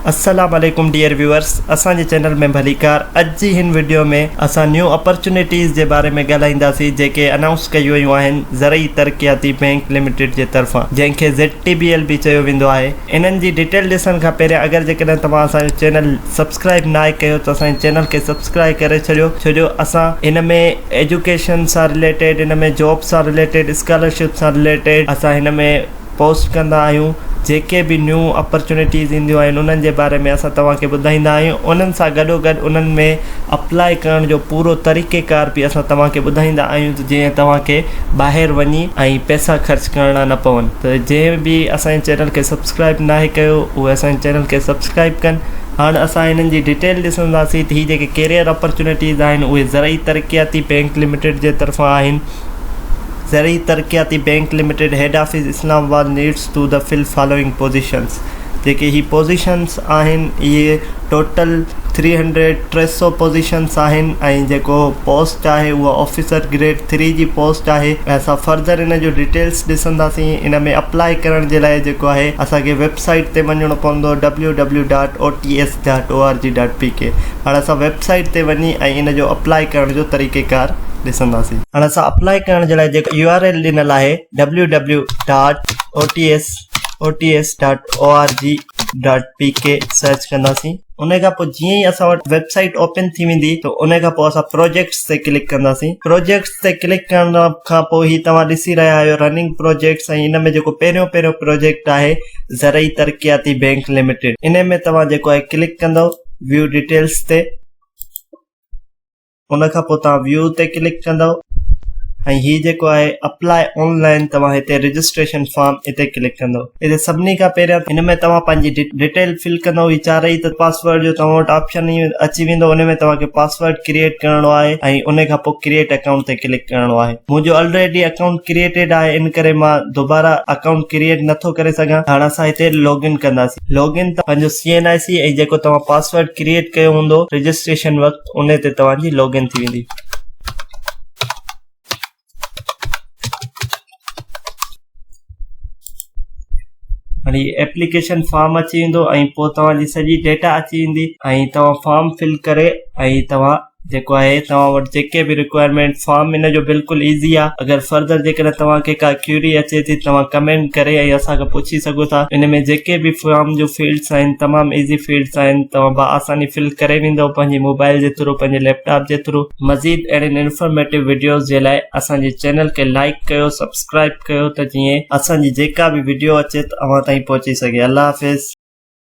अस्सलाम वालेकुम dear viewers, असांजे चैनल में भलीकार। अॼु जी हिन वीडियो में असां न्यू अपॉर्चुनिटीज़ जे बारे में ॻाल्हाईंदासीं जेके अनाउंस कयूं वयूं आहिनि ज़रई तरक़ियाती बैंक लिमिटेड जे तरफ़ां, जंहिंखे ZTBL भी चयो वेंदो आहे। इन्हनि जी डिटेल ॾिसण खां पहिरियों अगरि जेकॾहिं तव्हां असांजो चैनल सब्सक्राइब न कयो त असांजे चैनल खे सब्सक्राइब करे छॾियो, छो जो असां इन में एजुकेशन सां रिलेटेड, इन में जॉब सां रिलेटेड, स्कॉलरशिप सां रिलेटेड असां हिन में पोस्ट कंदा आहियूं। जेके भी न्यू अपॉर्चुनिटीज़ ईंदियूं आहिनि उन्हनि जे बारे में असां तव्हांखे ॿुधाईंदा आहियूं। उन्हनि सां गॾोगॾु उन्हनि में अप्लाई करण जो पूरो तरीक़ेकार बि असां तव्हांखे ॿुधाईंदा आहियूं, त जीअं तव्हांखे ॿाहिरि वञी ऐं पैसा ख़र्च करणा न पवनि। त जंहिं बि असांजे चैनल खे सब्सक्राइब नाहे कयो उहे असांजे चैनल खे सब्सक्राइब कनि। हाणे असां हिननि जी डिटेल ॾिसंदासीं त हीअ जेके कैरियर अपॉर्चुनिटीज़ आहिनि उहे ज़रई तरक़ियाती बैंक लिमिटेड जे तरफ़ां आहिनि। ज़रई तरक़ियाती bank limited head office Islamabad needs to the fill following positions. जेके ही पोजीशंस आहिनि इहे टोटल 300 पोजीशंस आहिनि ऐं जेको पोस्ट आहे उहा ऑफिसर ग्रेड 3 जी पोस्ट आहे। ऐं असां फर्दर इन जो डिटेल्स ॾिसंदासीं। इन में अप्लाई करण जे लाइ जेको आहे असांखे वेबसाइट ते वञिणो पवंदो www.ots.org.pk। हाणे असां वेबसाइट ते वञी ऐं इन जो अप्लाई करण जो तरीक़ेकार ॾिसंदासीं। हाणे असां अप्लाई करण जे लाइ जेको URL ॾिनल आहे www.ots.org.pk सर्च कंदासीं। उन खां पोइ जीअं ई असां वटि वेबसाइट ओपन थी वेंदी त उन खां पोइ असां प्रोजेक्ट्स ते क्लिक कंदासीं। प्रोजेक्ट्स ते क्लिक करण खां पोइ ही तव्हां ॾिसी रहिया आहियो रनिंग प्रोजेक्ट्स। ऐं इन में जेको पहिरियों प्रोजेक्ट आहे ज़रई तरक़ियाती बैंक लिमिटेड, इन में तव्हां जेको आहे क्लिक कंदव व्यू डिटेल्स ते। उन खां पोइ तव्हां व्यू ते क्लिक कंदव ऐं हीअ जेको आहे अप्लाई ऑनलाइन, तव्हां हिते रजिस्ट्रेशन फॉर्म हिते क्लिक कंदव। हिते सभिनी खां पहिरियों हिन में तव्हां पंहिंजी डिटेल फिल कंदव। ही चारई त पासवर्ड जो तव्हां वटि ऑप्शन अची वेंदो, उन में तव्हांखे पासवर्ड क्रिएट करणो आहे ऐं उन खां पोइ क्रिएट अकाउंट ते क्लिक करणो आहे। मुंहिंजो ऑलरेडी अकाउंट क्रिएटेड आहे, इन करे मां दोबारा अकाउंट क्रिएट नथो करे सघां। हाणे असां हिते लॉगिन कंदासीं। लॉगिन पंहिंजो CNIC ऐं जेको तव्हां पासवर्ड क्रिएट कयो हूंदो रजिस्ट्रेशन वक़्तु उन ते तव्हांजी लॉगिन थी वेंदी। हाणे एप्लीकेशन फॉर्म अची वेंदो ऐं पोइ तव्हांजी सॼी डेटा अची वेंदी ऐं तव्हां फॉर्म फिल करे ऐं तव्हां जेको आहे तव्हां वटि जेके बि रिक्वायरमेंट फॉर्म इन जो बिल्कुलु ईज़ी आहे। अगरि फर्दर जेकॾहिं तव्हांखे का क्यूरी अचे थी तव्हां कमेंट करे ऐं असांखे पुछी सघो था। इन में जेके बि फॉर्म जो फील्ड्स आहिनि तमामु ईज़ी फील्ड्स आहिनि, तव्हां बआसानी फिल करे वेंदव पंहिंजी मोबाइल जे थ्रू, पंहिंजे लैपटॉप जे थ्रू। मज़ीद अहिड़ियुनि इंफॉर्मेटिव वीडियोज़ जे लाइ असांजे चैनल खे लाइक कयो, सब्सक्राइब कयो, त जीअं असांजी जेका बि वीडियो अचे त अव्हां ताईं पहुची सघे। अल्लाह हाफ़िज़।